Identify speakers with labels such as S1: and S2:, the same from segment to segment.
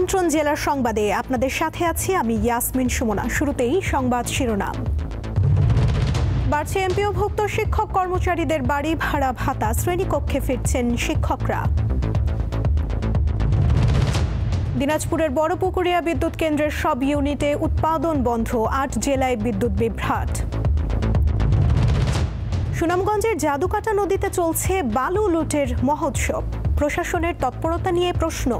S1: আমন্ত্রণ জেলার সংবাদে আপনাদের সাথে আছি আমি ইয়াসমিন সুমনা। শুরুতেই সংবাদ শিরোনাম। বাড়ছে এমপিওভুক্ত শিক্ষক কর্মচারীদের বাড়ি ভাড়া ভাতা, শ্রেণীকক্ষে ফিরছেন শিক্ষকরা। দিনাজপুরের বড়পুকুরিয়া বিদ্যুৎ কেন্দ্রের সব ইউনিটে উৎপাদন বন্ধ, ৮ জেলায় বিদ্যুৎ বিভ্রাট। সুনামগঞ্জের জাদুকাটা নদীতে চলছে বালু লুটের মহোৎসব, প্রশাসনের তৎপরতা নিয়ে প্রশ্ন।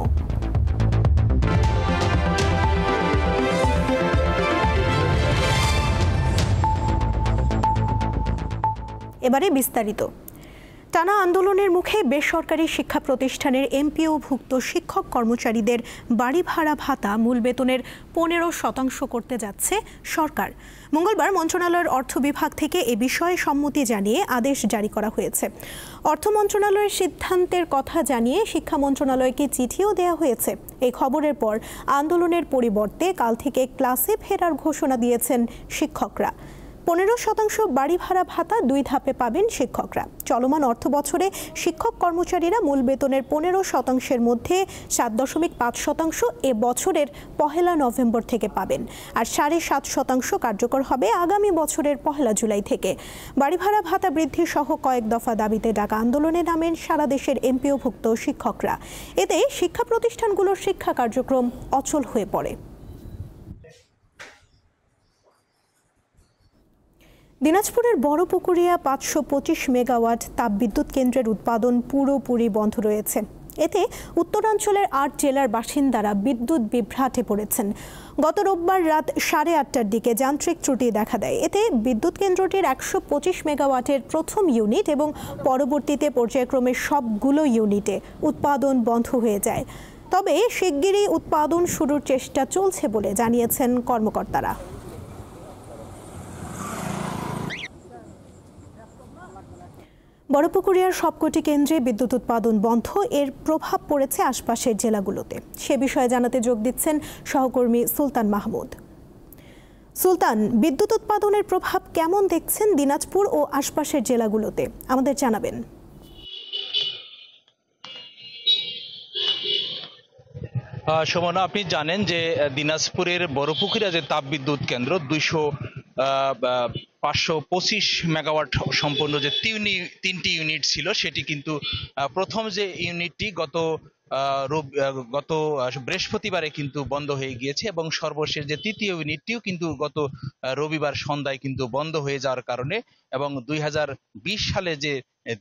S1: এবারে বিস্তারিত। টানা আন্দোলনের মুখে বেসরকারি শিক্ষা প্রতিষ্ঠানের এমপিওভুক্ত শিক্ষক কর্মচারীদের বাড়ি ভাড়া ভাতা মূল বেতনের 15% করতে যাচ্ছে সরকার। মঙ্গলবার মন্ত্রণালয়ের অর্থ বিভাগ থেকে এ বিষয়ে সম্মতি জানিয়ে আদেশ জারি করা হয়েছে। অর্থ মন্ত্রণালয়ের সিদ্ধান্তের কথা জানিয়ে শিক্ষা মন্ত্রণালয়কে চিঠিও দেওয়া হয়েছে। এই খবরের পর আন্দোলনের পরিবর্তে কাল থেকে ক্লাসে ফেরার ঘোষণা দিয়েছেন শিক্ষকরা। 15% বাড়ি ভাড়া ভাতা 2 ধাপে পাবেন শিক্ষকরা। চলমান অর্থ বছরে শিক্ষক কর্মচারীরা মূল বেতনের 15%-এর মধ্যে 7.5% এ বছরের 1 নভেম্বর থেকে পাবেন, আর 7.5% কার্যকর হবে আগামী বছরের 1 জুলাই থেকে। বাড়ি ভাড়া ভাতা বৃদ্ধি সহ কয়েক দফা দাবিতে ডাকা আন্দোলনে নামেন সারা দেশের এমপিওভুক্ত শিক্ষকরা। এতে শিক্ষা প্রতিষ্ঠানগুলোর শিক্ষা কার্যক্রম অচল হয়ে পড়ে। দিনাজপুরের বড়পুকুরিয়া 525 মেগাওয়াট তাপবিদ্যুৎ কেন্দ্রের উৎপাদন পুরোপুরি বন্ধ রয়েছে। এতে উত্তরাঞ্চলের 8 জেলার বাসিন্দারা বিদ্যুৎ বিভ্রাটে পড়েছেন। গত রোববার রাত 8:30টার দিকে যান্ত্রিক ত্রুটি দেখা দেয়। এতে বিদ্যুৎ কেন্দ্রটির 125 মেগাওয়াটের প্রথম ইউনিট এবং পরবর্তীতে পর্যায়ক্রমে সবগুলো ইউনিটে উৎপাদন বন্ধ হয়ে যায়। তবে শিগগিরই উৎপাদন শুরুর চেষ্টা চলছে বলে জানিয়েছেন কর্মকর্তারা। বড়পুকুরিয়ার সবকটি কেন্দ্রে বিদ্যুৎ উৎপাদন বন্ধ, এর প্রভাব পড়েছে আশপাশের জেলাগুলোতে। সে বিষয়ে জানাতে যোগ দিচ্ছেন সহকর্মী সুলতান মাহমুদ। সুলতান, বিদ্যুৎ উৎপাদনের প্রভাব কেমন দেখছেন দিনাজপুর ও আশপাশের জেলাগুলোতে, আমাদের জানাবেন।
S2: সুমনা, আপনি জানেন যে দিনাজপুরের বড়পুকুরিয়া যে তাপবিদ্যুৎ কেন্দ্র 525 মেগাওয়াট সম্পন্ন যে 3টি ইউনিট ছিল, সেটি কিন্তু প্রথম যে ইউনিটটি গত বৃহস্পতিবারে কিন্তু বন্ধ হয়ে গিয়েছে এবং সর্বশেষ যে 3য় ইউনিটটিও কিন্তু গত রবিবার সন্ধ্যায় কিন্তু বন্ধ হয়ে যাওয়ার কারণে এবং 2020 সালে যে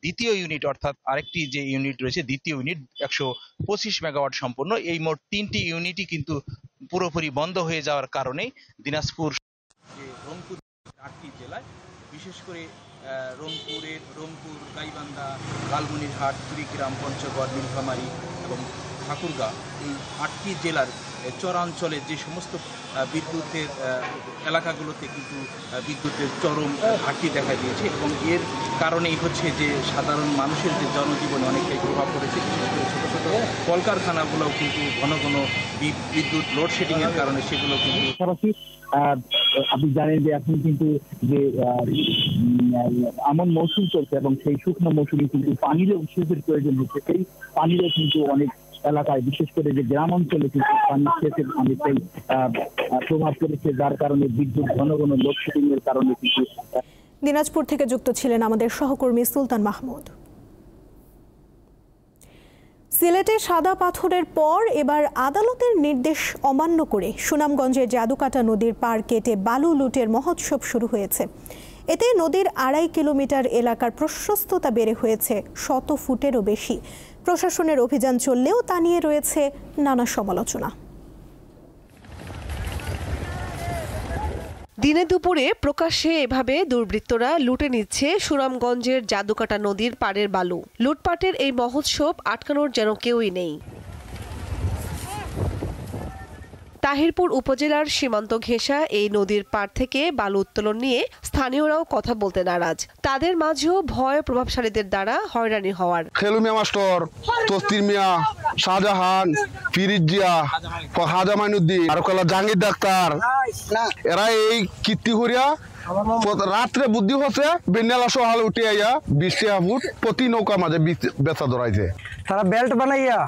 S2: দ্বিতীয় ইউনিট অর্থাৎ আরেকটি যে ইউনিট রয়েছে দ্বিতীয় ইউনিট 125 মেগাওয়াট সম্পন্ন, এই মোট 3টি ইউনিটই কিন্তু পুরোপুরি বন্ধ হয়ে যাওয়ার কারণে দিনাজপুর যে রংপুর 8টি জেলায়, বিশেষ করে রংপুর, গাইবান্ধা, লালমনিরহাট, কুড়িগ্রাম, পঞ্চগড়, নীলফামারী এবং ঠাকুরগাঁও, এই 8টি জেলার চরাঞ্চলে যে সমস্ত বিদ্যুতের এলাকাগুলোতে কিন্তু বিদ্যুতের চরম ঘাটতি দেখা দিয়েছে এবং এর কারণেই হচ্ছে যে সাধারণ মানুষের যে জনজীবনে অনেকটাই প্রভাব পড়েছে। বিশেষ করে ছোটো ছোটো কলকারখানাগুলোও কিন্তু ঘন ঘন বিদ্যুৎ লোডশেডিংয়ের কারণে সেগুলো কিন্তু।
S3: আপনি জানেন যে এখন কিন্তু যে আমন মৌসুম চলছে এবং সেই শুকনো মৌসুমে কিন্তু পানির সেচের প্রয়োজন হচ্ছে। সেই পানিরও কিন্তু অনেক এলাকায়, বিশেষ করে যে গ্রাম অঞ্চলে কিন্তু পানির সেচের অনেকটাই প্রভাব পড়েছে, যার কারণে বিদ্যুৎ ঘন ঘন লোডশেডিং এর কারণে কিন্তু।
S1: দিনাজপুর থেকে যুক্ত ছিলেন আমাদের সহকর্মী সুলতান মাহমুদ। সিলেটে সাদা পাথরের পর এবার আদালতের নির্দেশ অমান্য করে সুনামগঞ্জের জাদুকাটা নদীর পাড় কেটে বালু লুটের মহোৎসব শুরু হয়েছে। এতে নদীর 2.5 কিলোমিটার এলাকার প্রশস্ততা বেড়ে হয়েছে 100 ফুটেরও বেশি। প্রশাসনের অভিযান চললেও তা নিয়ে রয়েছে নানা সমালোচনা।
S4: দিনে দুপুরে প্রকাশ্যে এভাবে দুর্বৃত্তরা লুটে নিচ্ছে সুনামগঞ্জের জাদুকাটা নদীর পাড়ের বালু। লুটপাটের এই মহোৎসব আটকানোর যেন কেউই নেই। তাহিরপুর উপজেলার সীমান্ত ঘেঁষা এই নদীর পাড় থেকে বালু উত্তোলন নিয়ে স্থানীয়রাও কথা বলতে নারাজ। তাদের মাঝেও ভয় প্রভাবশালীদের দ্বারা হয়রানি হওয়ার।
S5: খেলু মিয়া মাস্টার, তস্তির মিয়া, শাহজাহান, ফিরিজিয়া, হাজা মাইনুদ্দিন আর কলা জাহাঙ্গীর ডাক্তার, এরা এই কীর্তি করিয়া রাত্রে বুদ্ধি হচ্ছে বেন্ডালা সহাল উঠে আইয়া 20 ফুট প্রতি নৌকা মাঝে বেচা ধরাইছে।
S6: তারা বেল্ট বানাইয়া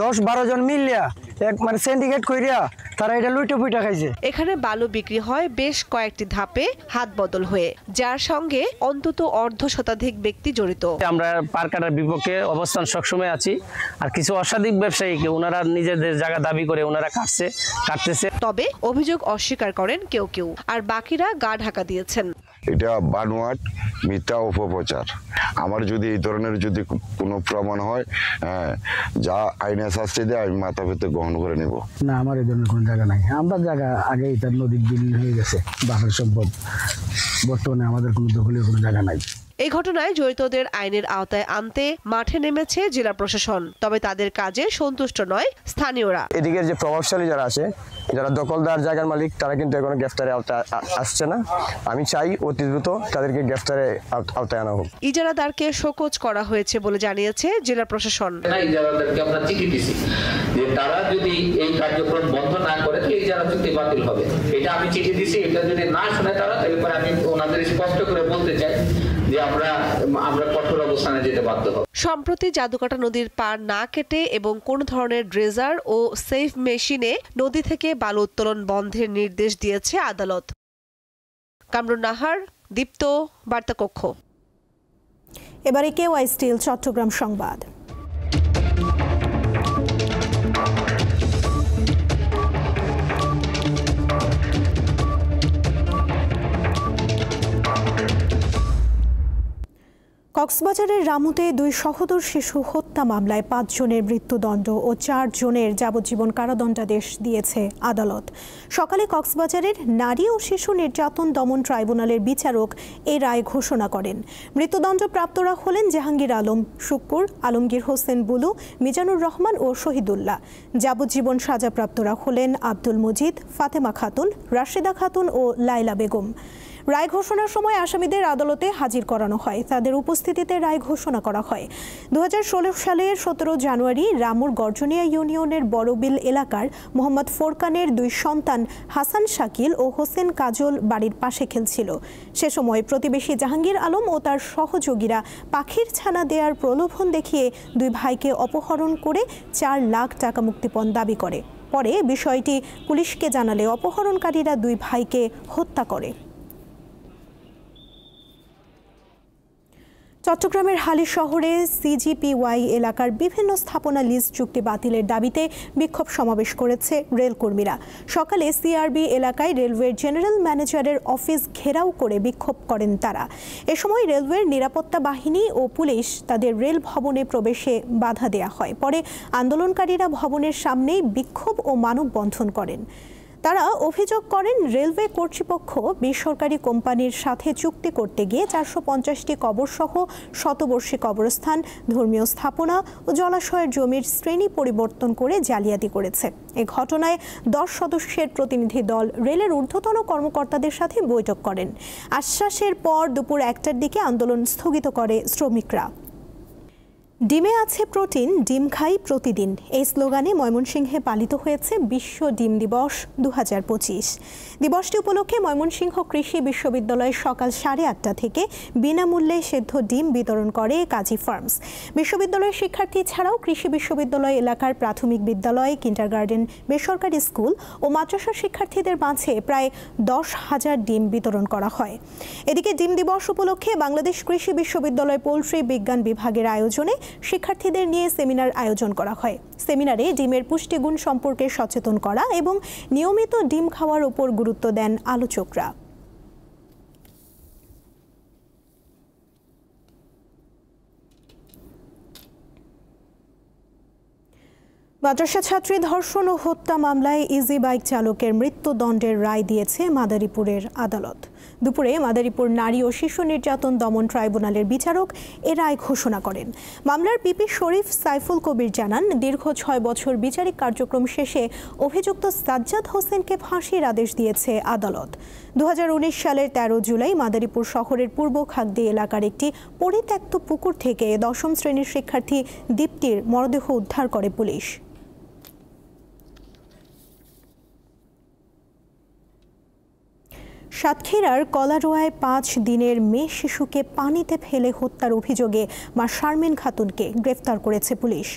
S6: 10-12 জন মিলিয়া এক মানে সিন্ডিকেট কইরা তারা এটা লুটে পুইটা খাইছে।
S4: এখানে বালু বিক্রি হয় বেশ কয়েকটি ধাপে হাত বদল হয়ে, যার সঙ্গে অন্তত অর্ধ শতাধিক ব্যক্তি জড়িত।
S7: আমরা পার কাটার বিপক্ষে অবস্থান সবসময় আছি। আর কিছু অসাধু ব্যবসায়ীকে ওনারা নিজেদের জায়গা দাবি করে ওনারা কাটতেছে।
S4: তবে অভিযোগ অস্বীকার করেন কেউ কেউ, আর বাকিরা গা ঢাকা দিয়েছেন।
S8: এটা বানোয়াট মিথ্যা অপপ্রচার। আমার যদি এই ধরনের যদি কোনো প্রমাণ হয়, যা আইনে শাস্তি দেয় আমি মাথা পেতে গ্রহণ করে নেব।
S6: না, আমার এই ধরনের কোনো জায়গা নাই। আমরা জায়গা আগেই তার নদীর বিলীন হয়ে গেছে, বাপের সম্পদ। বর্তমানে আমাদের কোনো দখলের কোনো জায়গা নাই।
S4: এই ঘটনায় জড়িতদের আইনের আওতায় আনতে মাঠে নেমেছে জেলা প্রশাসন, তবে তাদের কাজে সন্তুষ্ট নয় স্থানীয়রা।
S9: এদিকের যে প্রভাবশালী যারা আছে, যারা দখলদার জায়গার মালিক, তারা কিন্তু এখনো গ্রেফতারে আওতায় আসছে না। আমি চাই অতি দ্রুত তাদেরকে গ্রেফতারে আওতায় আনা হোক।
S4: ইজারাদারকে শোকজ করা হয়েছে বলে জানিয়েছে জেলা প্রশাসন।
S10: ইজারাদারকে আমরা চিঠি দিছি যে তারা যদি এই কার্যক্রম বন্ধ না করে তাহলে ইজারা চুক্তি বাতিল হবে। এটা আমি চিঠি দিছি, এটা যদি না শুনে তারা, তাহলে আমি ওনাদের স্পষ্ট করে বলতে চাই যে আমরা কঠোর অবস্থানে যেতে বাধ্য হব।
S4: সম্প্রতি জাদুকাটা নদীর পার না কেটে এবং কোন ধরনের ড্রেজার ও সেফ মেশিনে নদী থেকে বালু উত্তোলন বন্ধের নির্দেশ দিয়েছে আদালত। কামরুন নাহার, দীপ্ত, বার্তা কক্ষ।
S1: এবারে কেওয়াই স্টিল চট্টগ্রাম সংবাদ। কক্সবাজারের রামুতে 2 সহোদর শিশু হত্যা মামলায় 5 জনের মৃত্যুদণ্ড ও 4 জনের যাবজ্জীবন কারাদণ্ডাদেশ দিয়েছে আদালত। সকালে কক্সবাজারের নারী ও শিশু নির্যাতন দমন ট্রাইব্যুনালের বিচারক এ রায় ঘোষণা করেন। মৃত্যুদণ্ডপ্রাপ্তরা হলেন জাহাঙ্গীর আলম শুক্কুর, আলমগীর হোসেন বুলু, মিজানুর রহমান ও শহীদুল্লাহ। যাবজ্জীবন সাজাপ্রাপ্তরা হলেন আব্দুল মজিদ, ফাতেমা খাতুন, রাশেদা খাতুন ও লাইলা বেগম। রায় ঘোষণার সময় আসামিদের আদালতে হাজির করানো হয়। তাদের উপস্থিতিতে রায় ঘোষণা করা হয়। 2016 সালের 17 জানুয়ারি রামুর গর্জনিয়া ইউনিয়নের বড়বিল এলাকার মোহাম্মদ ফোরকানের 2 সন্তান হাসান শাকিল ও হোসেন কাজল বাড়ির পাশে খেলছিল। সে সময় প্রতিবেশী জাহাঙ্গীর আলম ও তার সহযোগীরা পাখির ছানা দেওয়ার প্রলোভন দেখিয়ে 2 ভাইকে অপহরণ করে 4 লাখ টাকা মুক্তিপণ দাবি করে। পরে বিষয়টি পুলিশকে জানালে অপহরণকারীরা 2 ভাইকে হত্যা করে। চট্টগ্রামের হালি শহরে সিজিপিওয়াই এলাকার বিভিন্ন স্থাপনা লিজ চুক্তি বাতিলের দাবিতে বিক্ষোভ সমাবেশ করেছে রেলকর্মীরা। সকালে সিআরবি এলাকায় রেলওয়ের জেনারেল ম্যানেজারের অফিস ঘেরাও করে বিক্ষোভ করেন তারা। এ সময় রেলওয়ের নিরাপত্তা বাহিনী ও পুলিশ তাদের রেল ভবনে প্রবেশে বাধা দেয়া হয়। পরে আন্দোলনকারীরা ভবনের সামনেই বিক্ষোভ ও মানববন্ধন করেন। তারা অভিযোগ করেন রেলওয়ে কর্তৃপক্ষ বেসরকারি কোম্পানির সাথে চুক্তি করতে গিয়ে 450টি কবরসহ শতবর্ষী কবরস্থান, ধর্মীয় স্থাপনা ও জলাশয়ের জমির শ্রেণী পরিবর্তন করে জালিয়াতি করেছে। এ ঘটনায় 10 সদস্যের প্রতিনিধি দল রেলের ঊর্ধ্বতন কর্মকর্তাদের সাথে বৈঠক করেন। আশ্বাসের পর দুপুর 1টার দিকে আন্দোলন স্থগিত করে শ্রমিকরা। ডিমে আছে প্রোটিন, ডিম খাই প্রতিদিন, এই স্লোগানে ময়মনসিংহে পালিত হয়েছে বিশ্ব ডিম দিবস 2025। দিবসটি উপলক্ষে ময়মনসিংহ কৃষি বিশ্ববিদ্যালয় সকাল 8:30 থেকে বিনামূল্যে সেদ্ধ ডিম বিতরণ করে কাজী ফার্মস। বিশ্ববিদ্যালয়ের শিক্ষার্থী ছাড়াও কৃষি বিশ্ববিদ্যালয় এলাকার প্রাথমিক বিদ্যালয়, কিন্ডারগার্টেন, বেসরকারি স্কুল ও মাদ্রাসা শিক্ষার্থীদের মাঝে প্রায় 10,000 ডিম বিতরণ করা হয়। এদিকে ডিম দিবস উপলক্ষে বাংলাদেশ কৃষি বিশ্ববিদ্যালয় পোল্ট্রি বিজ্ঞান বিভাগের আয়োজনে শিক্ষার্থীদের নিয়ে সেমিনার আয়োজন করা হয়। সেমিনারে ডিমের পুষ্টিগুণ সম্পর্কে সচেতন করা এবং নিয়মিত ডিম খাওয়ার উপর গুরুত্ব দেন আলোচকরা। মাদ্রাসা ছাত্রী ধর্ষণ ও হত্যা মামলায় ইজি বাইক চালকের মৃত্যুদণ্ডের রায় দিয়েছে মাদারীপুরের আদালত। দুপুরে মাদারীপুর নারী ও শিশু নির্যাতন দমন ট্রাইব্যুনালের বিচারক এ রায় ঘোষণা করেন। মামলার পিপি শরীফ সাইফুল কবির জানান, দীর্ঘ 6 বছর বিচারিক কার্যক্রম শেষে অভিযুক্ত সাজ্জাদ হোসেনকে ফাঁসির আদেশ দিয়েছে আদালত। 2019 সালের 13 জুলাই মাদারীপুর শহরের পূর্ব খাগদি এলাকার একটি পরিত্যক্ত পুকুর থেকে 10ম শ্রেণীর শিক্ষার্থী দীপ্তির মরদেহ উদ্ধার করে পুলিশ। সাতক্ষীরার কলারোয়ায় 5 দিনের মেয়ে শিশুকে পানিতে ফেলে হত্যার অভিযোগে মা শারমিন খাতুনকে গ্রেফতার করেছে পুলিশ।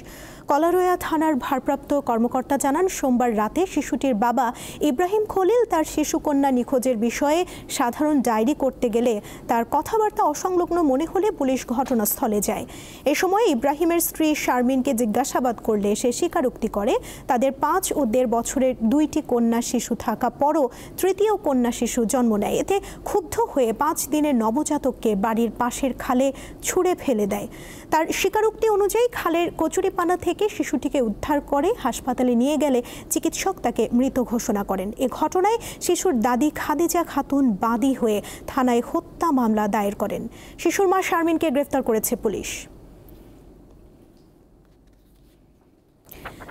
S1: কলারোয়া থানার ভারপ্রাপ্ত কর্মকর্তা জানান, সোমবার রাতে শিশুটির বাবা ইব্রাহিম খলিল তার শিশুকন্যা নিখোঁজের বিষয়ে সাধারণ ডায়েরি করতে গেলে তার কথাবার্তা অসংলগ্ন মনে হলে পুলিশ ঘটনাস্থলে যায়। এ সময় ইব্রাহিমের স্ত্রী শারমিনকে জিজ্ঞাসাবাদ করলে সে স্বীকারোক্তি করে তাদের 5 ও 1.5 বছরের 2টি কন্যা শিশু থাকা পরও তৃতীয় কন্যা শিশু জন্ম নেয়। এতে ক্ষুব্ধ হয়ে 5 দিনের নবজাতককে বাড়ির পাশের খালে ছুঁড়ে ফেলে দেয়। তার স্বীকারোক্তি অনুযায়ী খালের কচুরিপানা থেকে শিশুটিকে উদ্ধার করে হাসপাতালে নিয়ে গেলে চিকিৎসক তাকে মৃত ঘোষণা করেন। এ ঘটনায় শিশুর দাদি খাদিজা খাতুন বাদী হয়ে থানায় হত্যা মামলা দায়ের করেন। শিশুর মা শারমিনকে গ্রেফতার করেছে পুলিশ।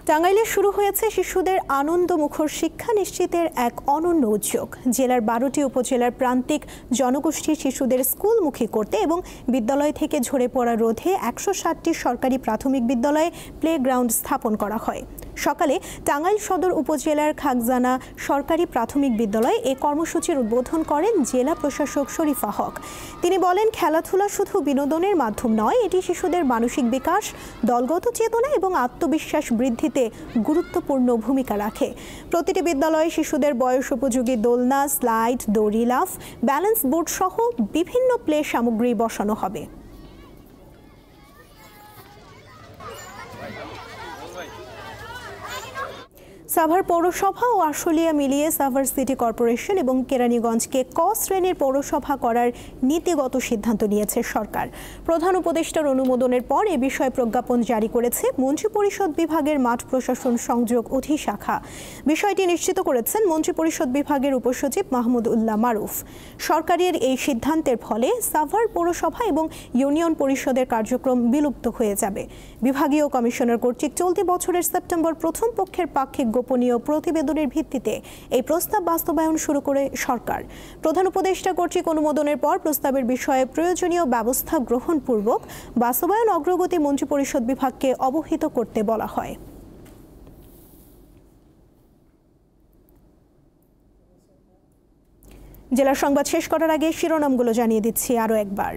S1: টাঙ্গাইলে শুরু হয়েছে শিশুদের আনন্দমুখর শিক্ষা নিশ্চিতের এক অনন্য উদ্যোগ। জেলার 12টি উপজেলার প্রান্তিক জনগোষ্ঠীর শিশুদের স্কুলমুখী করতে এবং বিদ্যালয় থেকে ঝরে পড়া রোধে 160টি সরকারি প্রাথমিক বিদ্যালয়ে প্লেগ্রাউন্ড স্থাপন করা হয়। সকালে টাঙ্গাইল সদর উপজেলার খাগজানা সরকারি প্রাথমিক বিদ্যালয়ে এ কর্মসূচির উদ্বোধন করেন জেলা প্রশাসক শরীফা হক। তিনি বলেন, খেলাধুলা শুধু বিনোদনের মাধ্যম নয়, এটি শিশুদের মানসিক বিকাশ, দলগত চেতনা এবং আত্মবিশ্বাস বৃদ্ধিতে গুরুত্বপূর্ণ ভূমিকা রাখে। প্রতিটি বিদ্যালয়ে শিশুদের বয়স উপযোগী দোলনা, স্লাইড, দড়ি লাফ, ব্যালেন্স বোর্ড সহ বিভিন্ন প্লে সামগ্রী বসানো হবে। সাভার পৌরসভা ও আশুলিয়া মিলিয়ে সাভার সিটি কর্পোরেশন এবং কেরানীগঞ্জকে ক শ্রেণীর পৌরসভা করার নীতিগত সিদ্ধান্ত নিয়েছে সরকার। প্রধান উপদেষ্টার অনুমোদনের পর এ বিষয়ে প্রজ্ঞাপন জারি করেছে মন্ত্রিপরিষদ বিভাগের মাঠ প্রশাসন সংযোগ অধিশাখা। বিষয়টি নিশ্চিত করেছেন মন্ত্রিপরিষদ বিভাগের উপসচিব মাহমুদ উল্লাহ মারুফ। সরকারের এই সিদ্ধান্তের ফলে সাভার পৌরসভা এবং ইউনিয়ন পরিষদের কার্যক্রম বিলুপ্ত হয়ে যাবে। বিভাগীয় কমিশনার কর্তৃক চলতি বছরের সেপ্টেম্বর প্রথম পক্ষের পাক্ষিক গোপনীয় প্রতিবেদনের ভিত্তিতে এই প্রস্তাব বাস্তবায়ন শুরু করে সরকার। প্রধান উপদেষ্টা কর্তৃক অনুমোদনের পর প্রস্তাবের বিষয়ে প্রয়োজনীয় ব্যবস্থা গ্রহণপূর্বক বাস্তবায়ন অগ্রগতি মন্ত্রিপরিষদ বিভাগকে অবহিত করতে বলা হয়। জেলার সংবাদ শেষ করার আগে শিরোনামগুলো জানিয়ে দিচ্ছি আরও একবার।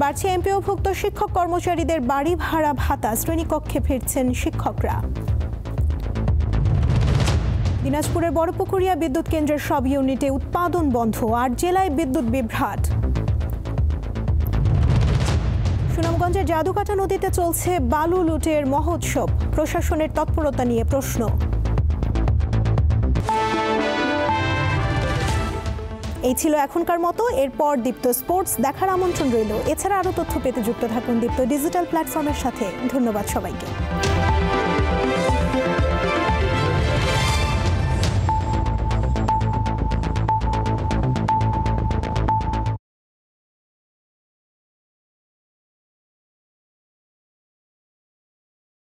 S1: বাড়ছে এমপিওভুক্ত শিক্ষক কর্মচারীদের বাড়ি ভাড়া ভাতা, শ্রেণীকক্ষে ফিরছেন শিক্ষকরা। দিনাজপুরের বড়পুকুরিয়া বিদ্যুৎ কেন্দ্রের সব ইউনিটে উৎপাদন বন্ধ, 8 জেলায় বিদ্যুৎ বিভ্রাট। সুনামগঞ্জের জাদুকাটা নদীতে চলছে বালু লুটের মহোৎসব, প্রশাসনের তৎপরতা নিয়ে প্রশ্ন। এই ছিল এখনকার মতো। এরপর দীপ্ত স্পোর্টস দেখার আমন্ত্রণ রইল। এছাড়া আরও তথ্য পেতে যুক্ত থাকুন দীপ্ত ডিজিটাল প্ল্যাটফর্মের সাথে। ধন্যবাদ সবাইকে।